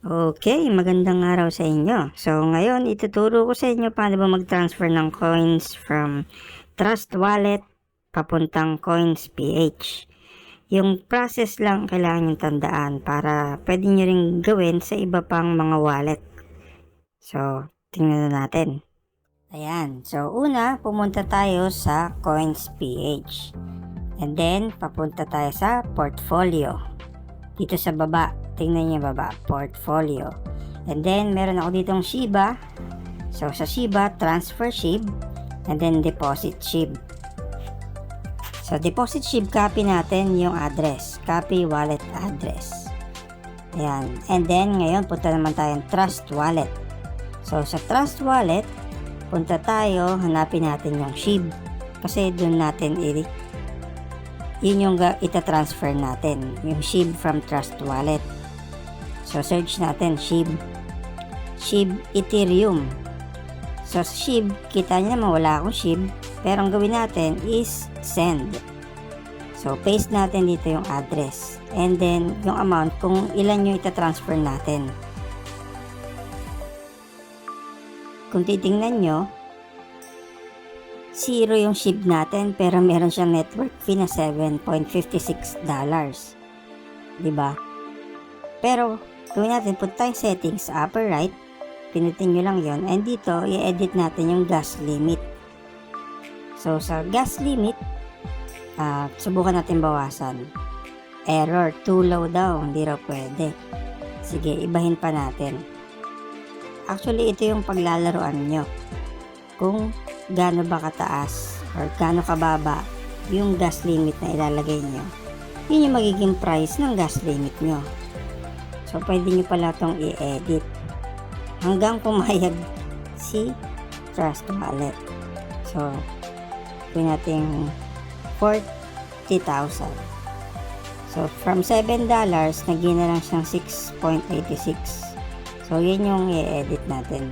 Okay, magandang araw sa inyo. So, ngayon ituturo ko sa inyo paano ba mag-transfer ng coins from Trust Wallet papuntang Coins PH. Yung process lang kailangan yung tandaan para pwede nyo rin gawin sa iba pang mga wallet. So, tingnan na natin. Ayan. So, una, pumunta tayo sa Coins PH. And then, papunta tayo sa Portfolio. Dito sa baba, tingnan niyo baba, Portfolio. And then, meron ako ditong Shiba. So, sa Shiba, Transfer SHIB. And then, Deposit SHIB. So, Deposit SHIB, copy natin yung address. Copy wallet address. Ayan. And then, ngayon, punta naman tayong Trust Wallet. So, sa Trust Wallet, punta tayo, hanapin natin yung SHIB. Kasi doon natin yun yung ita-transfer natin, yung SHIB from Trust Wallet. So, search natin SHIB Ethereum. So, sa SHIB, kita nyo naman wala akong SHIB, pero ang gawin natin is send. So, paste natin dito yung address and then yung amount kung ilan yung ita-transfer natin. Kung titingnan nyo, 0 yung SHIB natin pero meron siyang network fee na $7.56. Diba? Pero gawin natin, punta tayong settings sa upper right, pinutin nyo lang yon, and dito i-edit natin yung gas limit. So sa gas limit, subukan natin bawasan. Error, too low daw, hindi raw pwede. Sige, ibahin pa natin. Actually, ito yung paglalaroan nyo kung gaano ba kataas or gaano kababa yung gas limit na ilalagay nyo. Yun yung magiging price ng gas limit nyo. So, pwede nyo pala itong i-edit hanggang pumayag si Trust Wallet. So, gawin natin 40,000. So, from $7, naging na lang siyang 6.86. So, yun yung i-edit natin.